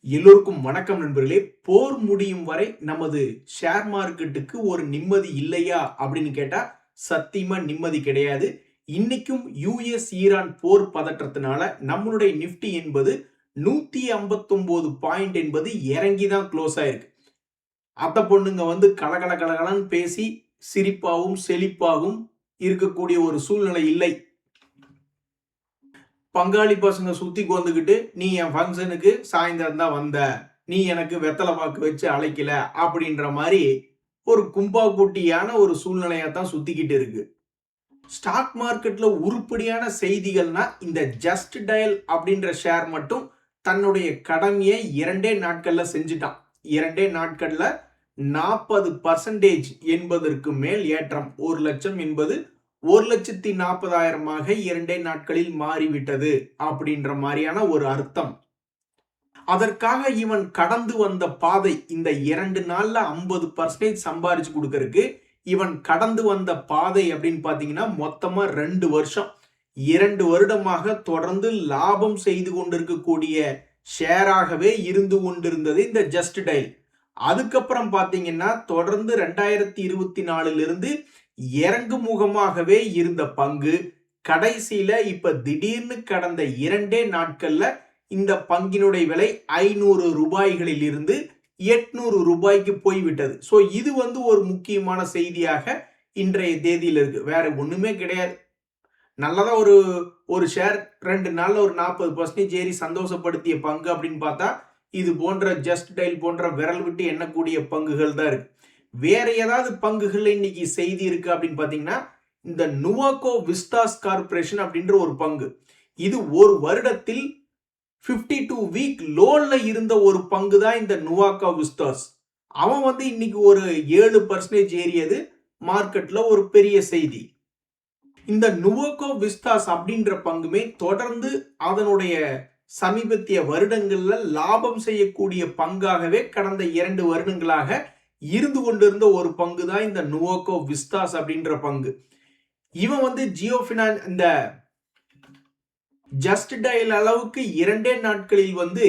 எல்லோருக்கும் வணக்கம் நண்பர்களே. போர் முடியும் வரை நமது ஷேர் மார்க்கெட்டுக்கு ஒரு நிம்மதி இல்லையா அப்படின்னு கேட்டா சத்தியமா நிம்மதி கிடையாது. இன்னைக்கும் யுஎஸ் ஈரான் போர் பதற்றத்தினால நம்மளுடைய நிப்டி என்பது 159 பாயிண்ட் என்பது இறங்கி தான் க்ளோஸ் ஆயிருக்கு. அத்த பொண்ணுங்க வந்து கலகல கலகலன்னு பேசி சிரிப்பாகவும் செழிப்பாகவும் இருக்கக்கூடிய ஒரு சூழ்நிலை இல்லை. பங்காளி பசங்க சுத்தி கொந்துக்கிட்டு நீ என் ஃபங்க்ஷனுக்கு சாயந்தரம் தான் வந்த, நீ எனக்கு வெத்தலை பாக்கு வச்சு அழைக்கல அப்படின்ற மாதிரி ஒரு கும்பா குட்டியான ஒரு சூழ்நிலையா தான் சுத்திக்கிட்டு இருக்கு. ஸ்டாக் மார்க்கெட்ல உருப்படியான செய்திகள்னா இந்த ஜஸ்ட் டயல் அப்படின்ற ஷேர் மட்டும் தன்னுடைய கடமையை 2 நாட்கள்ல செஞ்சுட்டான். 2 நாட்கள்ல 40% என்பதற்கு மேல் ஏற்றம். 1 லட்சம் என்பது 1,40,000 2 நாட்களில் மாறிவிட்டது அப்படின்ற மாதிரியான ஒரு அர்த்தம். அதற்காக இவன் கடந்து வந்த பாதை இந்த 2 நாள்ல 50% சம்பாரிச்சு கொடுக்கறதுக்கு இவன் கடந்து வந்த பாதை அப்படின்னு பாத்தீங்கன்னா மொத்தமா 2 வருஷம். 2 வருடமாக தொடர்ந்து லாபம் செய்து கொண்டிருக்கக்கூடிய ஷேராகவே இருந்து கொண்டிருந்தது இந்த ஜஸ்ட் டயல். அதுக்கப்புறம் பாத்தீங்கன்னா தொடர்ந்து 2024 இருந்து இறங்கு முகமாகவே இருந்த பங்கு கடைசியில இப்ப திடீர்னு கடந்த 2 நாட்கள்ல இந்த பங்கினுடைய விலை 500 ரூபாய்களில் இருந்து 800 ரூபாய்க்கு போய்விட்டது. ஸோ இது வந்து ஒரு முக்கியமான செய்தியாக இன்றைய தேதியில் இருக்கு. வேற ஒண்ணுமே கிடையாது. நல்லதா ஒரு ஷேர் 2 நாள்ல ஒரு 40% ஏறி சந்தோஷப்படுத்திய பங்கு அப்படின்னு பார்த்தா இது போன்ற ஜஸ்ட் டயல் போன்ற விரல் விட்டு எண்ணக்கூடிய பங்குகள் தான் இருக்கு. வேற ஏதாவது பங்குகள் இன்னைக்கு செய்தி இருக்கு அப்படின்னு பாத்தீங்கன்னா இந்த நுவாகோ விஸ்டாஸ் கார்பரேஷன் அப்படின்ற ஒரு பங்கு. இது ஒரு வருடத்தில் 52 வீக் லோன்ல இருந்த ஒரு பங்கு தான் இந்த நுவாகோ விஸ்டாஸ். அவன் வந்து இன்னைக்கு ஒரு 7% ஏறியது மார்க்கெட்ல ஒரு பெரிய செய்தி. இந்த நுவாகோ விஸ்டாஸ் அப்படின்ற பங்குமே தொடர்ந்து அதனுடைய சமீபத்திய வருடங்கள்ல லாபம் செய்யக்கூடிய பங்காகவே கடந்த 2 வருடங்களாக இருந்து கொண்டிருந்த ஒரு பங்கு தான் இந்த நுவாகோ விஸ்டாஸ் அப்படின்ற பங்கு. இவன் வந்து ஜியோ ஃபினான்ஸ் இந்த ஜஸ்ட் டயல் அளவுக்கு 2 நாட்களில் வந்து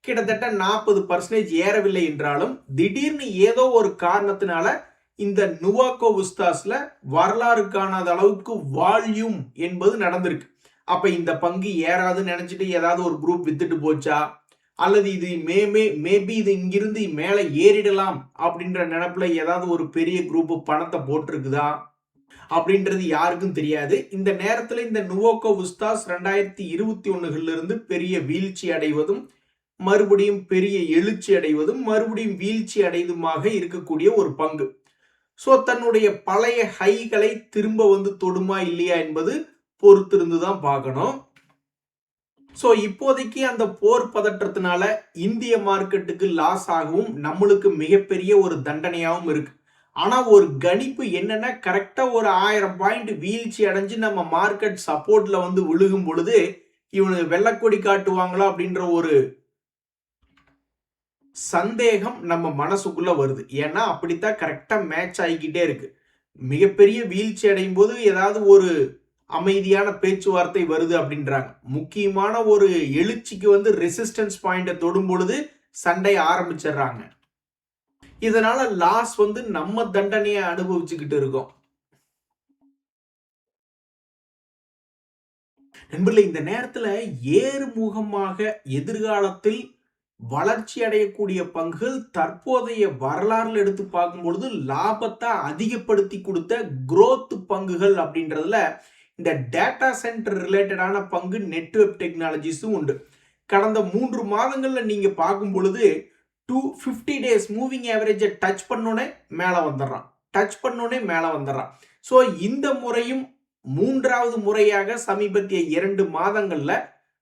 கிட்டத்தட்ட 40% ஏறவில்லை என்றாலும் திடீர்னு ஏதோ ஒரு காரணத்தினால இந்த நுவாகோ விஸ்டாஸ்ல வரலாறு காணாத அளவுக்கு வால்யூம் என்பது நடந்திருக்கு. அப்ப இந்த பங்கு ஏறாதுன்னு நினைச்சிட்டு ஏதாவது ஒரு குரூப் வித்துட்டு போச்சா, அல்லது இது மேபி இது இங்கிருந்து மேல ஏறிடலாம் அப்படின்ற நினைப்புல ஏதாவது ஒரு பெரிய குரூப் பணத்தை போட்டிருக்குதா அப்படின்றது யாருக்கும் தெரியாது. இந்த நேரத்தில் இந்த நுவாகோ விஸ்டாஸ் 2021 இருந்து பெரிய வீழ்ச்சி அடைவதும் மறுபடியும் பெரிய எழுச்சி அடைவதும் மறுபடியும் வீழ்ச்சி அடைவதுமாக இருக்கக்கூடிய ஒரு பங்கு. ஸோ தன்னுடைய பழைய ஹைகளை திரும்ப வந்து தொடுமா இல்லையா என்பது பொறுத்திருந்து தான் பார்க்கணும். ஸோ இப்போதைக்கு அந்த போர் பதற்றத்தினால இந்திய மார்க்கெட்டுக்கு லாஸ் ஆகவும் நம்மளுக்கு மிகப்பெரிய ஒரு தண்டனையாகவும் இருக்கு. ஆனா ஒரு கணிப்பு என்னன்னா கரெக்டா ஒரு 1000 பாயிண்ட் வீழ்ச்சி அடைஞ்சு நம்ம மார்க்கெட் சப்போர்ட்ல வந்து விழுகும் பொழுது இவனுக்கு வெள்ளக்கொடி காட்டுவாங்களா அப்படின்ற ஒரு சந்தேகம் நம்ம மனசுக்குள்ள வருது. ஏன்னா அப்படித்தான் கரெக்டா மேட்ச் ஆகிக்கிட்டே இருக்கு. மிகப்பெரிய வீழ்ச்சி அடையும் போது ஏதாவது ஒரு அமைதியான பேச்சுவார்த்தை வருது அப்படின்றாங்க. முக்கியமான ஒரு எழுச்சிக்கு வந்து ரெசிஸ்டன்ஸ் பாயிண்ட தொடும் பொழுது சண்டை ஆரம்பிச்சிடுறாங்க. இதனால லாஸ் வந்து நம்ம தண்டனையை அனுபவிச்சுக்கிட்டு இருக்கோம். நண்பர்களே, இந்த நேரத்துல ஏறுமுகமாக எதிர்காலத்தில் வளர்ச்சி அடையக்கூடிய பங்குகள் தற்போதைய வரலாறுல எடுத்து பார்க்கும் பொழுது லாபத்தை அதிகப்படுத்தி கொடுத்த குரோத் பங்குகள் அப்படின்றதுல இந்த டேட்டா சென்டர் ரிலேட்டடான பங்கு நெட்வொர்க் டெக்னாலஜிஸும் உண்டு. கடந்த 3 மாதங்கள்ல நீங்க பார்க்கும் பொழுது 250 டேஸ் மூவிங் ஆவரேஜை டச் பண்ணோனே மேல வந்துடுறான். ஸோ இந்த முறையும் 3வது முறையாக சமீபத்திய 2 மாதங்கள்ல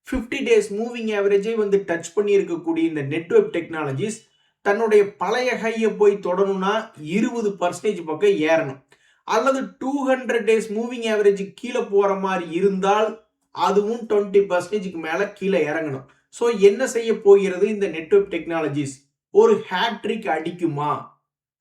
50 டேஸ் மூவிங் ஆவரேஜை வந்து டச் பண்ணி இருக்கக்கூடிய இந்த நெட்வொர்க் டெக்னாலஜிஸ் தன்னுடைய பழைய ஹையை போய் தொடணும்னா 20% பக்கம் ஏறணும், அல்லது 200 டேஸ் மூவிங் ஆவரேஜ் கீழே போற மாதிரி இருந்தால் அதுவும் 20% மேல கீழே இறங்கணும். ஸோ என்ன செய்ய போகிறது இந்த நெட்வொர்க் டெக்னாலஜிஸ்? ஒரு ஹேட்ரிக் அடிக்குமா,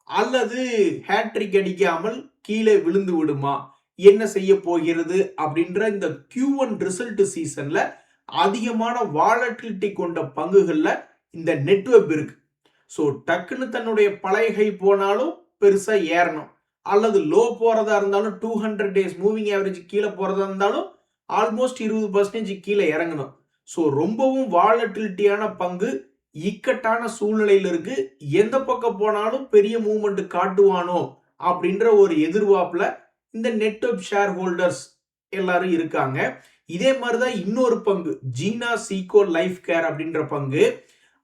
அல்லது ஹேட்ரிக் அடிக்காமல் கீழே விழுந்து விடுமா, என்ன செய்ய போகிறது அப்படின்ற இந்த Q1 ரிசல்ட் சீசன்ல அதிகமான வாலட்டிலிட்டி கொண்ட பங்குகள்ல இந்த நெட்வொர்க் இருக்கு. ஸோ டக்குன்னு தன்னுடைய பழைய ஹை போனாலும் பெருசா ஏறணும், அல்லது லோ போறதா இருந்தாலும் 200 டேஸ் மூவிங் ஆவரேஜ் கீழே போறதா இருந்தாலும் ஆல்மோஸ்ட் 20% கீழே இறங்கணும். ஸோ ரொம்பவும் வாலட்டிலிட்டியான பங்கு, இக்கட்டான சூழ்நிலையில் இருக்கு. எந்த பக்கம் போனாலும் பெரிய மூவ்மெண்ட் காட்டுவானோ அப்படின்ற ஒரு எதிர்பார்ப்புல இந்த நெட்வொர்க் ஷேர் ஹோல்டர்ஸ் எல்லாரும் இருக்காங்க. இதே மாதிரிதான் இன்னொரு பங்கு ஜீனா சீகோ லைஃப் கேர் அப்படின்ற பங்கு.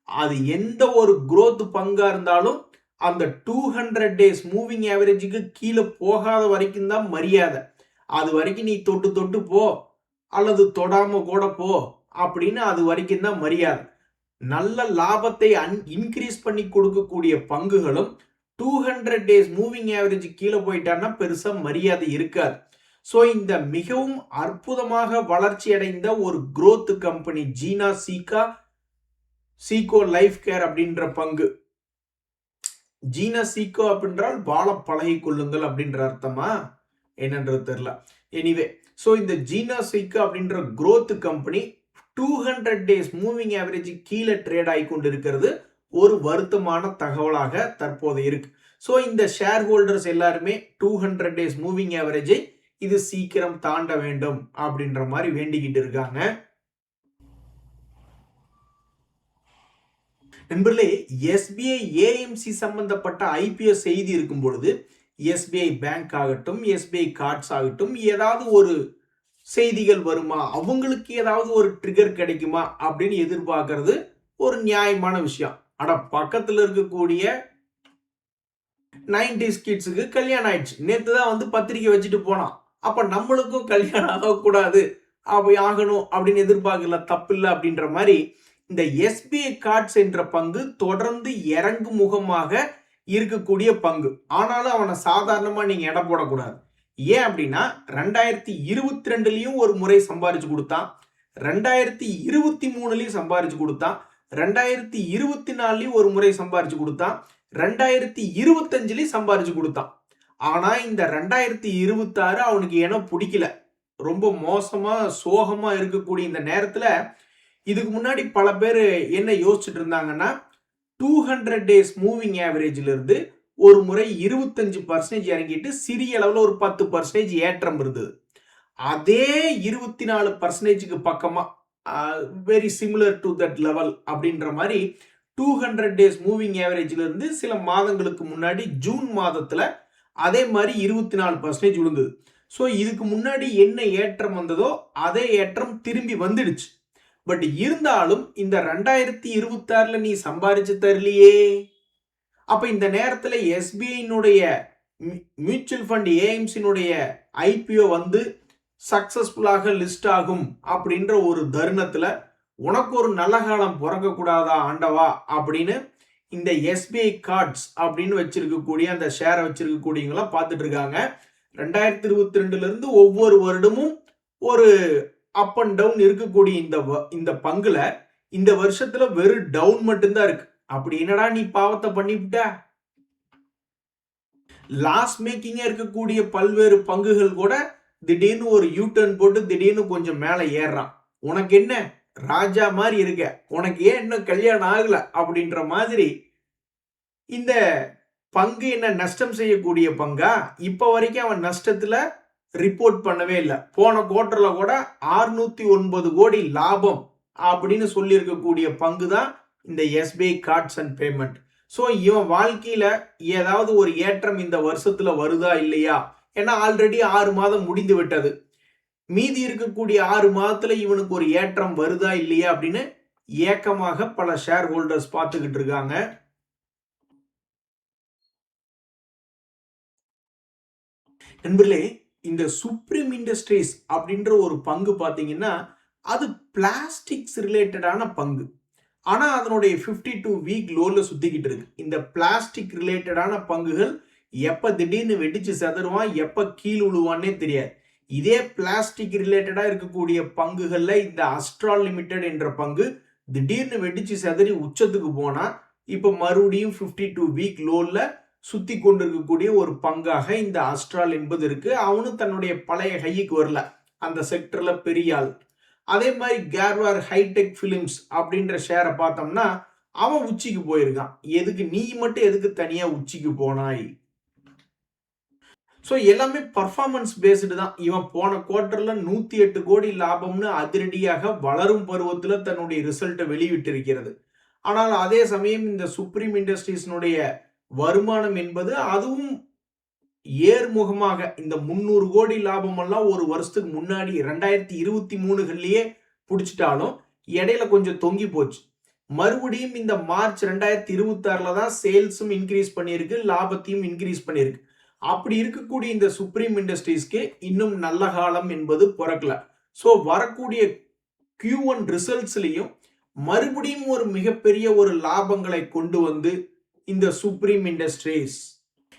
அது எந்த ஒரு growth பங்கா இருந்தாலும் அந்த 200 டேஸ் மூவிங் ஆவரேஜுக்கு கீழே போகாத வரைக்கும் தான் மரியாதை. அது வரைக்கும் நீ தொட்டு தொட்டு போ அல்லது தொடாம கூட போ அப்படின்னு அது வரைக்கும் தான் மரியாதை. நல்ல லாபத்தை இன்க்ரீஸ் பண்ணி கொடுக்கக்கூடிய பங்குகளும் 200 டேஸ் மூவிங் ஆவரேஜ் கீழே போயிட்டான்னா பெருசா மரியாதை இருக்காது. ஸோ இந்த மிகவும் அற்புதமாக வளர்ச்சி அடைந்த ஒரு growth company Jeena சீகோ life care அப்படின்ற பங்கு. ஜீனா சீகோ அப்படின்றால் வாழ பழகி கொள்ளுங்கள் அப்படின்ற அர்த்தமா என்னன்றது தெரியல. எனிவே, ஸோ இந்த ஜீனா சீகோ அப்படின்ற growth company 200 days moving average கீழே ட்ரேட் ஆகி கொண்டு இருக்கிறது ஒரு வருத்தமான தகவலாக தற்போது இருக்கு. ஸோ இந்த ஷேர் ஹோல்டர்ஸ் எல்லாருமே 200 டேஸ் மூவிங் ஆவரேஜை இது சீக்கிரம் தாண்ட வேண்டும் அப்படின்ற மாதிரி வேண்டிக்கிட்டு இருக்காங்க. நண்பர்களே, எஸ்பிஐ ஏஎம்சி சம்பந்தப்பட்ட ஐபிஓ செய்தி இருக்கும் பொழுது எஸ்பிஐ பேங்க் ஆகட்டும், எஸ்பிஐ கார்ட்ஸ் ஆகட்டும், ஏதாவது ஒரு செய்திகள் வருமா, அவங்களுக்கு ஏதாவது ஒரு ட்ரிகர் கிடைக்குமா அப்படின்னு எதிர்பார்க்கறது ஒரு நியாயமான விஷயம். ஆனா பக்கத்துல இருக்கக்கூடிய 90s கிட்ஸுக்கு கல்யாணம் ஆயிடுச்சு, நேத்து தான் வந்து பத்திரிக்கை வச்சுட்டு போனான், அப்ப நம்மளுக்கும் கல்யாணம் ஆகக்கூடாது, அப்படி ஆகணும் அப்படின்னு எதிர்பார்க்கல, தப்பில்லை அப்படின்ற மாதிரி இந்த எஸ்பிஐ கார்ட்ஸ் என்ற பங்கு தொடர்ந்து இறங்கு முகமாக இருக்கக்கூடிய பங்கு. ஆனாலும் அவனை சாதாரணமா நீங்க எடை போடக்கூடாது. ஏன் அப்படின்னா 2022லயும் ஒரு முறை சம்பாரிச்சு கொடுத்தான், 2023லயும் சம்பாரிச்சு கொடுத்தான், 2024லயும் ஒரு முறை சம்பாரிச்சு கொடுத்தான், 2025லயும் சம்பாரிச்சு கொடுத்தான். ஆனா இந்த 2026 அவனுக்கு ஏனோ பிடிக்கல. ரொம்ப மோசமா சோகமா இருக்கக்கூடிய இந்த நேரத்துல இதுக்கு முன்னாடி பல பேர் என்ன யோசிச்சுட்டு இருந்தாங்கன்னா, 200 டேஸ் மூவிங் ஆவரேஜ்ல இருந்து ஒரு முறை 25% இறங்கிட்டு சிறிய அளவுல ஒரு 10% ஏற்றம் இருந்தது. அதே 24%க்கு பக்கமா very similar to that level அப்படின்ற மாதிரி 200 டேஸ் மூவிங் ஆவரேஜ்ல இருந்து சில மாதங்களுக்கு முன்னாடி ஜூன் மாதத்துல அதே மாதிரி 24% விழுந்தது. ஸோ இதுக்கு முன்னாடி என்ன ஏற்றம் வந்ததோ அதே ஏற்றம் திரும்பி வந்துடுச்சு. பட் இருந்தாலும் இந்த 2026ல நீ சம்பாரிச்சு தரலையே. அப்ப இந்த நேரத்துல எஸ்பிஐனுடைய மியூச்சுவல் ஃபண்ட் ஏஎம்சினுடைய ஐபிஓ வந்து சக்சஸ்ஃபுல்லாக லிஸ்ட் ஆகும் அப்படின்ற ஒரு தருணத்துல உனக்கு ஒரு நல்ல காலம் பிறக்க கூடாதா ஆண்டவா அப்படின்னு இந்த எஸ்பிஐ கார்ட்ஸ் அப்படின்னு வச்சிருக்கக்கூடிய அந்த ஷேரை வச்சிருக்கக்கூடியவங்களாம் பார்த்துட்டு இருக்காங்க. 2022ல இருந்து ஒவ்வொரு வருடமும் ஒரு அப் அண்ட் டவுன் இருக்கக்கூடிய இந்த பங்குல இந்த வருஷத்துல வெறும் டவுன் மட்டும்தான் இருக்கு. அப்படி என்னடா நீ பாவத்தை பண்ணிவிட்ட? லாஸ் மேக்கிங்கா இருக்கக்கூடிய பல்வேறு பங்குகள் கூட திடீர்னு ஒரு யூ டர்ன் போட்டு திடீர்னு கொஞ்சம் மேல ஏறான். உனக்கு என்ன ராஜா மாதிரி இருக்க, உனக்கு ஏன் இன்னும் கல்யாணம் ஆகல அப்படின்ற மாதிரி இந்த பங்கு என்ன நஷ்டம் செய்யக்கூடிய பங்கா? இப்ப வரைக்கும் அவன் நஷ்டத்துல ரிப்போர்ட் பண்ணவே இல்லை. போன குவார்டர்ல கூட 609 கோடி லாபம் அப்படின்னு சொல்லி இருக்கக்கூடிய பங்கு தான் இந்த SBI cards and payment. So இவன் வாழ்க்கையில ஏதாவது ஒரு ஏற்றம் இந்த வருஷத்துல வருதா இல்லையா? ஏன்னா ஆல்ரெடி 6 மாதம் முடிந்து விட்டது. மீதி இருக்கக்கூடிய 6 மாதத்துல இவனுக்கு ஒரு ஏற்றம் வருதா இல்லையா அப்படின்னு ஏக்கமாக பல ஷேர் ஹோல்டர்ஸ் பார்த்துக்கிட்டு இருக்காங்க. நண்பர்களே, இந்த சுப்ரீம் இண்டஸ்ட்ரீஸ் அப்படின்ற ஒரு பங்கு பார்த்தீங்கன்னா அது பிளாஸ்டிக்ஸ் ரிலேட்டடான பங்கு. ஆனா அதனுடைய 52 வீக் லோல சுத்திக்கிட்டு இருக்கு. இந்த பிளாஸ்டிக் ரிலேட்டடான பங்குகள் எப்ப திடீர்னு வெடிச்சு செதறுவான், எப்ப கீழ் விழுவான்னே தெரியாது. இதே பிளாஸ்டிக் ரிலேட்டடா இருக்கக்கூடிய பங்குகள்ல இந்த அஸ்ட்ரால் லிமிடெட் என்ற பங்கு திடீர்னு வெடிச்சு செதறி உச்சத்துக்கு போனா இப்ப மறுபடியும் 52 வீக் லோல சுத்தி கொண்டிருக்கக்கூடிய ஒரு பங்காக இந்த அஸ்ட்ரால் என்பது இருக்கு. அவனும் தன்னுடைய பழைய ஹைக்கு வரல, அந்த செக்டர்ல பெரிய ஆள். அதே மாதிரி கேர்வார் ஹைடெக் பிலிம்ஸ் அப்படின்ற ஷேரை பார்த்தோம்னா அவன் உச்சிக்கு போயிருக்கான். எதுக்கு நீ மட்டும் எதுக்கு தனியா உச்சிக்கு போனாய்? ஸோ எல்லாமே பர்ஃபார்மன்ஸ் பேஸ்டு தான். இவன் போன குவார்ட்டர்ல 108 கோடி லாபம்னு அதிரடியாக வளரும் பருவத்துல தன்னுடைய ரிசல்ட்டை வெளியிட்டிருக்கிறது. ஆனால் அதே சமயம் இந்த சுப்ரீம் இண்டஸ்ட்ரீஸ்னுடைய வருமானம் என்பது அதுவும் ஏர்முகமாக இந்த 300 கோடி லாபம் எல்லாம் ஒரு வருஷத்துக்கு முன்னாடி 2023 புடிச்சிட்டாலும் இடையில கொஞ்சம் தொங்கி போச்சு. மறுபடியும் இந்த மார்ச் 2026 தான் சேல்ஸும் இன்க்ரீஸ் பண்ணியிருக்கு, லாபத்தையும் இன்க்ரீஸ் பண்ணியிருக்கு. அப்படி இருக்கக்கூடிய இந்த சுப்ரீம் இண்டஸ்ட்ரீஸ்க்கு இன்னும் நல்ல காலம் என்பது பிறக்கல. ஸோ வரக்கூடிய Q1 ரிசல்ட்ஸ்லையும் மறுபடியும் ஒரு மிகப்பெரிய ஒரு லாபங்களை கொண்டு வந்து இந்த சுப்ரீம் இண்டஸ்ட்ரீஸ்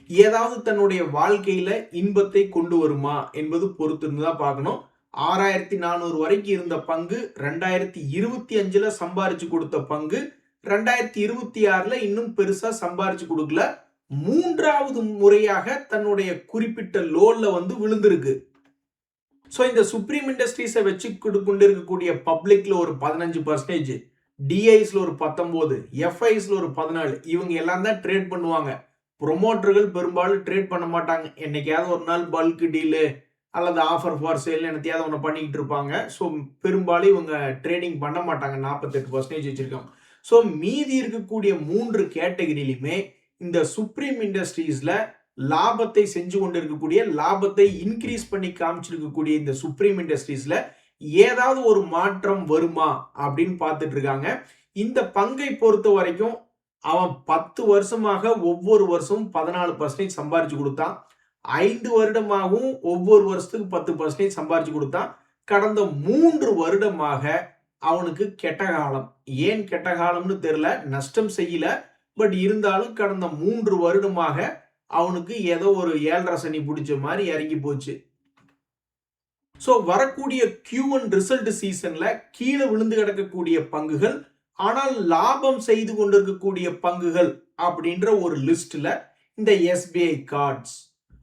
ஏதாவது தன்னுடைய வாழ்க்கையில இன்பத்தை கொண்டு வருமா என்பது பொறுத்து தான் பார்க்கணும். 6400 வரைக்கும் இருந்த பங்கு 2025 சம்பாரிச்சு கொடுத்த பங்கு 2026 இன்னும் பெருசா சம்பாரிச்சு கொடுக்கல. 3வது முறையாக தன்னுடைய குறிப்பிட்ட லோல்ல வந்து விழுந்திருக்கு. ஸோ இந்த சுப்ரீம் இண்டஸ்ட்ரீஸை வச்சு கொண்டிருக்கக்கூடிய பப்ளிக்ல ஒரு 15%, டிஐஸ்ல ஒரு 19%, எஃப்ஐஸ்ல ஒரு 14%, இவங்க எல்லாம் தான் ட்ரேட் பண்ணுவாங்க. ப்ரொமோட்டர்கள் பெரும்பாலும் ட்ரேட் பண்ண மாட்டாங்க. என்னைக்காவது ஒரு நாள் பல்க் டீலு அல்லது ஆஃபர் ஃபார் சேல் என்னத்தையாவது ஒன்று பண்ணிக்கிட்டு இருப்பாங்க. ஸோ பெரும்பாலும் இவங்க ட்ரேடிங் பண்ண மாட்டாங்க. 48% வச்சிருக்காங்க. ஸோ மீதி இருக்கக்கூடிய 3 கேட்டகரியிலுமே இந்த சுப்ரீம் இண்டஸ்ட்ரீஸ்ல லாபத்தை செஞ்சு கொண்டு இருக்கக்கூடிய, லாபத்தை இன்க்ரீஸ் பண்ணி காமிச்சிருக்கக்கூடிய இந்த சுப்ரீம் இண்டஸ்ட்ரீஸ்ல ஏதாவது ஒரு மாற்றம் வருமா அப்படின்னு பார்த்துட்டு இருக்காங்க. இந்த பங்கை பொறுத்த வரைக்கும் அவன் 10 வருஷமாக ஒவ்வொரு வருஷமும் 14% சம்பாரிச்சு கொடுத்தான். 5 வருடமாகவும் ஒவ்வொரு வருஷத்துக்கு 10% சம்பாரிச்சு கொடுத்தான். கடந்த 3 வருடமாக அவனுக்கு கெட்ட காலம். ஏன் கெட்ட காலம்னு தெரியல, நஷ்டம் செய்யல. பட் இருந்தாலும் கடந்த 3 வருடமாக அவனுக்கு ஏதோ ஒரு 7.5 சனி பிடிச்ச மாதிரி இறங்கி போச்சு. ஸோ வரக்கூடிய Q1 ரிசல்ட் சீசன்ல கீழே விழுந்து கிடக்கக்கூடிய பங்குகள், ஆனால் லாபம் செய்து கொண்டிருக்கக்கூடிய பங்குகள் அப்படின்ற ஒரு லிஸ்ட்ல இந்த SBI கார்ட்ஸ்,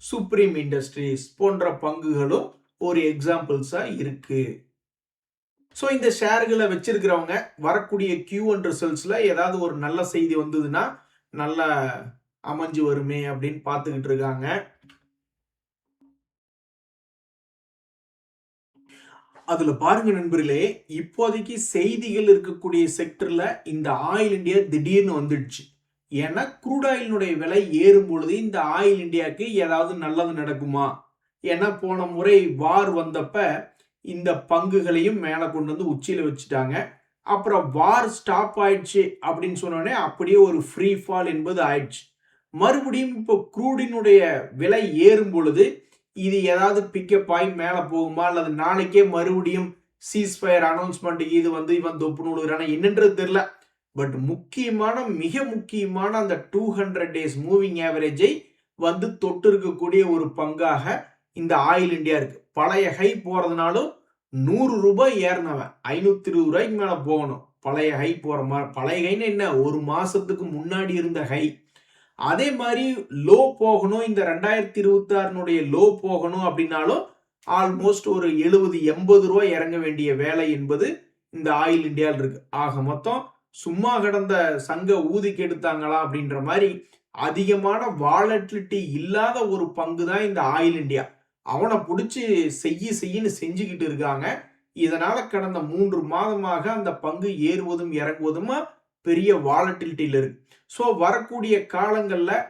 சுப்ரீம் இண்டஸ்ட்ரீஸ் போன்ற பங்குகளும் ஒரு எக்ஸாம்பிள்ஸா இருக்கு. ஸோ இந்த ஷேர்களை வச்சிருக்கிறவங்க வரக்கூடிய Q1 ரிசல்ட்ஸ்ல ஏதாவது ஒரு நல்ல செய்தி வந்ததுன்னா நல்லா அமைஞ்சு வருமே அப்படின்னு பார்த்துக்கிட்டு இருக்காங்க. அதுல பாருங்க நண்பர்களே, இப்போதைக்கு செய்திகள் இருக்கக்கூடிய செக்டர்ல இந்த ஆயில் இந்தியா திடீர்னு வந்துடுச்சு. ஏன்னா க்ரூட் ஆயிலினுடைய விலை ஏறும் பொழுது இந்த ஆயில் இந்தியாவுக்கு ஏதாவது நல்லது நடக்குமா? ஏன்னா போன முறை வார் வந்தப்ப இந்த பங்குகளையும் மேலே கொண்டு வந்து உச்சியில வச்சுட்டாங்க. அப்புறம் வார் ஸ்டாப் ஆயிடுச்சு அப்படின்னு சொன்னோடனே அப்படியே ஒரு ஃப்ரீ ஃபால் என்பது ஆயிடுச்சு. மறுபடியும் இப்போ க்ரூடினுடைய விலை ஏறும் பொழுது இது ஏதாவது பிக்கப் ஆகி மேலே போகுமா, அல்லது நாளைக்கே மறுபடியும் சீஸ்ஃபயர் அனௌன்ஸ்மெண்ட் இது வந்து இவன் தொப்பு நூடுறான என்னன்றது தெரியல. பட் முக்கியமான மிக முக்கியமான அந்த 200 டேஸ் மூவிங் ஆவரேஜை வந்து தொட்டு இருக்கக்கூடிய ஒரு பங்காக இந்த ஆயில் இந்தியா இருக்கு. பழைய ஹை போறதுனாலும் 100 ரூபாய் ஏறினவன் 520 ரூபாய்க்கு மேல போகணும். பழைய ஹை போற மாதிரி, பழைய ஹைன்னு என்ன, ஒரு மாசத்துக்கு முன்னாடி இருந்த ஹை. அதே மாதிரி லோ போகணும், இந்த 2026 லோ போகணும் அப்படின்னாலும் ஆல்மோஸ்ட் ஒரு 70-80 ரூபாய் இறங்க வேண்டிய வேலை என்பது இந்த ஆயில் இந்தியாவில் இருக்கு. ஆக மொத்தம் சும்மா கிடந்த சங்க ஊதிக்கு எடுத்தாங்களா அப்படின்ற மாதிரி அதிகமான வாலட்டிலிட்டி இல்லாத ஒரு பங்கு தான் இந்த ஆயில் இந்தியா. அவனை பிடிச்சி செய்யின்னு செஞ்சுக்கிட்டு இருக்காங்க. இதனால கடந்த 3 மாதமாக அந்த பங்கு ஏறுவதும் இறங்குவதுமா பெரிய வாலட்டிலிட்டியில் இருக்கு. ஸோ வரக்கூடிய காலங்களில்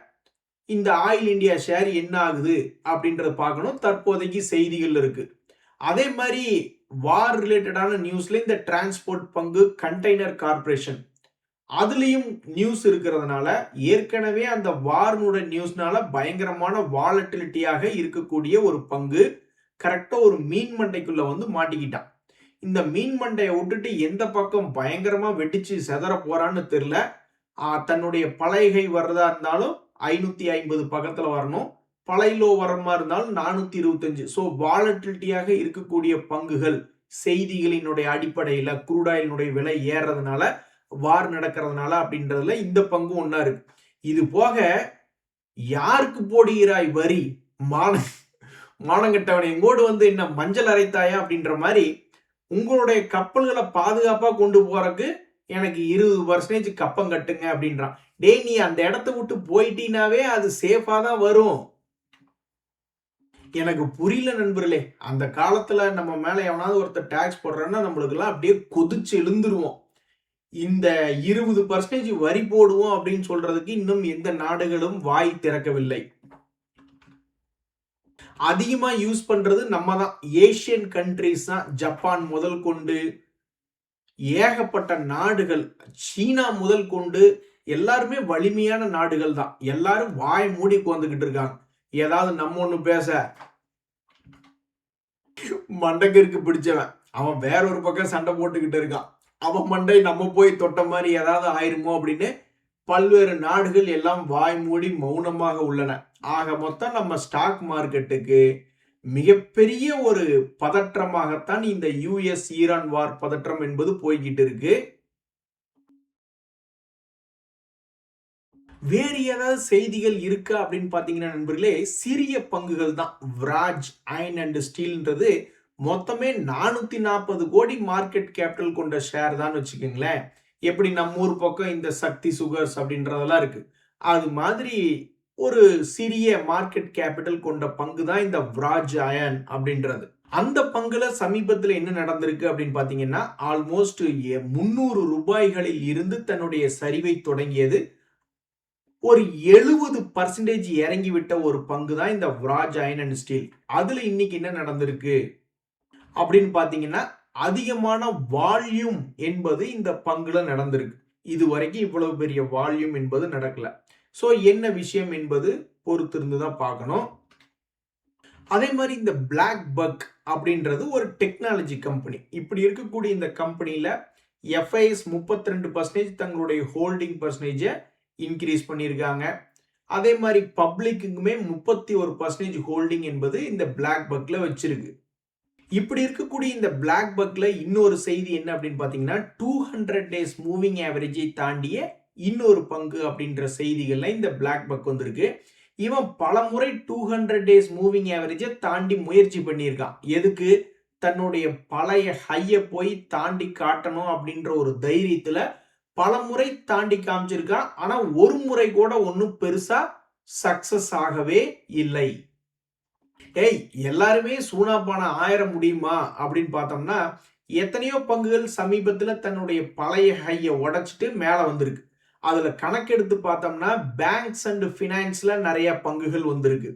இந்த ஆயில் இந்தியா ஷேர் என்ன ஆகுது அப்படின்றத பார்க்கணும். தற்போதைக்கு செய்திகள் இருக்கு. அதே மாதிரி வார் ரிலேட்டடான நியூஸ்ல இந்த டிரான்ஸ்போர்ட் பங்கு கண்டெய்னர் கார்பரேஷன் அதுலயும் நியூஸ் இருக்கிறதுனால ஏற்கனவே அந்த வார்னுடைய நியூஸ்னால பயங்கரமான வாலட்டிலிட்டியாக இருக்கக்கூடிய ஒரு பங்கு கரெக்டா ஒரு மீன் மண்டைக்குள்ள வந்து மாட்டிக்கிட்டான். இந்த மீன் மண்டையை விட்டுட்டு எந்த பக்கம் பயங்கரமா வெடிச்சு செதற போறான்னு தெரியல. தன்னுடைய பழைகை வர்றதா இருந்தாலும் 550 பக்கத்துல வரணும், பழைய லோ வர மாதிரி இருந்தாலும் 425. ஸோ வாலட்டிலிட்டியாக இருக்கக்கூடிய பங்குகள் செய்திகளினுடைய அடிப்படையில க்ரூட் ஆயிலினுடைய விலை ஏறதுனால, வார் நடக்கிறதுனால அப்படின்றதுல இந்த பங்கு ஒன்னா இருக்கு. இது போக யாருக்கு போடுகிறாய் வரி, மானங்கட்டவனை எங்கோடு வந்து என்ன மஞ்சள் அரைத்தாயா அப்படின்ற மாதிரி உங்களுடைய கப்பல்களை பாதுகாப்பா கொண்டு போறதுக்கு எனக்கு 20% கப்பம் கட்டுங்க அப்படின்றான். டேய் நீ அந்த இடத்த விட்டு போயிட்டீனாவே அது சேஃபா தான் வரும். எனக்கு புரியல நண்பர்களே. அந்த காலத்துல நம்ம மேல எவனாவது ஒருத்தர் டாக்ஸ் போடுறான்னா நம்மளுக்கெல்லாம் அப்படியே கொதிச்சு எழுந்துருவோம். இந்த 20% வரி போடுவோம் அப்படின்னு சொல்றதுக்கு இன்னும் எந்த நாடுகளும் வாய் திறக்கவில்லை. அதிகமா யூஸ் பண்றது நம்ம தான். ஏசியன் கண்ட்ரிஸ் தான். ஜப்பான் முதல் கொண்டு ஏகப்பட்ட நாடுகள், சீனா முதல் கொண்டு எல்லாருமே வலிமையான நாடுகள் தான். எல்லாரும் வாய் மூடி உட்கார்ந்துகிட்டு இருக்காங்க. ஏதாவது நம்ம ஒண்ணு பேச மண்டகருக்கு பிடிச்சவன் அவன் வேற ஒரு பக்கம் சண்டை போட்டுக்கிட்டு இருக்கான். அவன் மண்டை நம்ம போய் தொட்ட மாதிரி ஏதாவது ஆயிருமோ அப்படின்னு பல்வேறு நாடுகள் எல்லாம் வாய் மூடி மௌனமாக உள்ளன. ஆக மொத்தம் நம்ம ஸ்டாக் மார்க்கெட்டுக்கு மிகப்பெரிய ஒரு பதற்றமாகத்தான் இந்த யுஎஸ் ஈரான் வார் பதற்றம் என்பது போய்கிட்டு இருக்கு. வேறு ஏதாவது செய்திகள் இருக்கா அப்படின்னு பாத்தீங்கன்னா நண்பர்களே, சிறிய பங்குகள் தான். விராஜ் அயர்ன் அண்ட் ஸ்டீல்ன்றது மொத்தமே 440 கோடி மார்க்கெட் கேபிட்டல் கொண்ட ஷேர் தான் வச்சுக்கோங்களேன். எப்படி நம்ம ஊர் பக்கம் இந்த சக்தி சுகர்ஸ் அப்படின்றதெல்லாம் இருக்கு, அது மாதிரி ஒரு சிறிய மார்க்கெட் கேபிட்டல் கொண்ட பங்கு தான் இந்த விராஜ் அயர்ன் அப்படின்றது. அந்த பங்குல சமீபத்தில் என்ன நடந்திருக்கு அப்படின்னு பாத்தீங்கன்னா, ஆல்மோஸ்ட் 300 ரூபாய்களில் இருந்து தன்னுடைய சரிவை தொடங்கியது. ஒரு 70% இறங்கிவிட்ட ஒரு பங்கு தான் இந்த விராஜ் அயர்ன் அண்ட் ஸ்டீல். அதுல இன்னைக்கு என்ன நடந்திருக்கு அப்படின்னு பாத்தீங்கன்னா, அதிகமான வால்யூம் என்பது இந்த பங்குல நடந்திருக்கு. இது வரைக்கும் இவ்வளவு பெரிய வால்யூம் என்பது நடக்கல. சோ என்ன விஷயம் என்பது பொறுத்திருந்து தான் பார்க்கணும். அதே மாதிரி இந்த பிளாக் பக் அப்படின்றது ஒரு டெக்னாலஜி கம்பெனி. இப்படி இருக்கக்கூடிய இந்த கம்பெனில எஃப்ஐஎஸ் 32% தங்களுடைய ஹோல்டிங் பர்சன்டேஜை இன்க்ரீஸ் பண்ணியிருக்காங்க. அதே மாதிரி பப்ளிக்குமே 31% ஹோல்டிங் என்பது இந்த பிளாக் பக்ல வச்சிருக்கு. இப்படி இருக்கக்கூடிய இந்த பிளாக் பக்ல இன்னொரு செய்தி என்ன அப்படின்னு பாத்தீங்கன்னா, 200 டேஸ் மூவிங் ஆவரேஜை தாண்டிய இன்னொரு பங்கு அப்படின்ற செய்திகள்ல இந்த பிளாக் பக் வந்திருக்கு. இவன் பலமுறை 200 டேஸ் மூவிங் ஆவரேஜை தாண்டி முயற்சி பண்ணியிருக்கான். எதுக்கு? தன்னுடைய பழைய ஹையை போய் தாண்டி காட்டணும் அப்படின்ற ஒரு தைரியத்துல பல முறை தாண்டி காமிச்சிருக்கான். ஆனா ஒரு முறை கூட ஒன்னும் பெருசா சக்சஸ் ஆகவே இல்லை. ஏய் எல்லாருமே சூனாப்பான 1000 முடியுமா அப்படின்னு பார்த்தோம்னா, எத்தனையோ பங்குகள் சமீபத்தில் தன்னுடைய பழைய ஹையை உடைச்சிட்டு மேல வந்திருக்கு. அதுல கணக்கெடுத்து பார்த்தோம்னா பேங்க்ஸ் அண்ட் பினான்ஸ்ல நிறைய பங்குகள் வந்திருக்கு.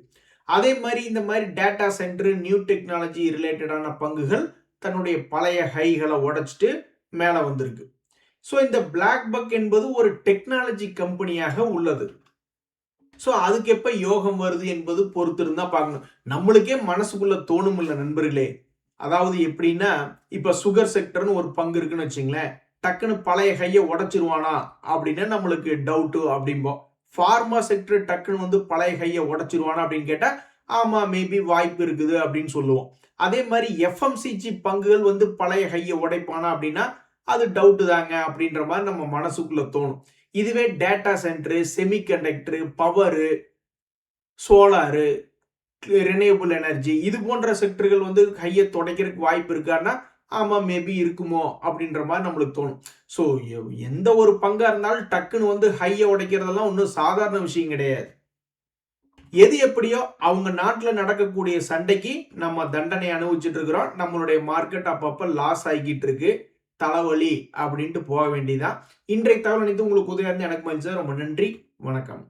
அதே மாதிரி இந்த மாதிரி டேட்டா சென்டர், நியூ டெக்னாலஜி ரிலேட்டடான பங்குகள் தன்னுடைய பழைய ஹைகளை உடைச்சிட்டு மேல வந்திருக்கு. ஸோ இந்த பிளாக் பக் என்பது ஒரு டெக்னாலஜி கம்பெனியாக உள்ளது. ஸோ அதுக்கு எப்ப யோகம் வருது என்பது பொறுத்து இருந்தா பார்க்கணும். நம்மளுக்கே மனசுக்குள்ள தோணும் இல்ல நண்பர்களே. அதாவது எப்படின்னா, இப்ப சுகர் செக்டர்னு ஒரு பங்கு இருக்குன்னு வச்சுங்களேன், டக்குன்னு பழைய கையை உடைச்சிருவானா அப்படின்னா நம்மளுக்கு டவுட்டு அப்படிம்போம். ஃபார்மா செக்டர் டக்குன்னு வந்து பழைய கையை உடைச்சிருவானா அப்படின்னு கேட்டா ஆமா மேபி வாய்ப்பு இருக்குது அப்படின்னு சொல்லுவோம். அதே மாதிரி எஃப்எம்சிஜி பங்குகள் வந்து பழைய கையை உடைப்பானா அப்படின்னா அது டவுட் தாங்க அப்படின்ற மாதிரி நம்ம மனசுக்குள்ள தோணும். இதுவே data centre, semiconductor, power, solar, renewable energy இது போன்ற செக்டர்கள் வந்து கையை துடைக்கிறதுக்கு வாய்ப்பு இருக்கான்னா ஆமா மேபி இருக்குமோ அப்படின்ற மாதிரி நம்மளுக்கு தோணும். ஸோ எந்த ஒரு பங்கா இருந்தாலும் டக்குன்னு வந்து ஹையை உடைக்கிறதெல்லாம் ஒன்றும் சாதாரண விஷயம் கிடையாது. எது எப்படியோ அவங்க நாட்டில் நடக்கக்கூடிய சண்டைக்கு நம்ம தண்டனை அனுபவிச்சுட்டு இருக்கிறோம். நம்மளுடைய மார்க்கெட் அப்பப்போ லாஸ் ஆகிக்கிட்டு இருக்கு. தலைவலி அப்படின்ட்டு போக வேண்டியதான். இன்றைய தகவல் அனைத்து உங்களுக்கு உதவியா இருந்து எனக்கு மகிழ்ச்சி. ரொம்ப நன்றி. வணக்கம்.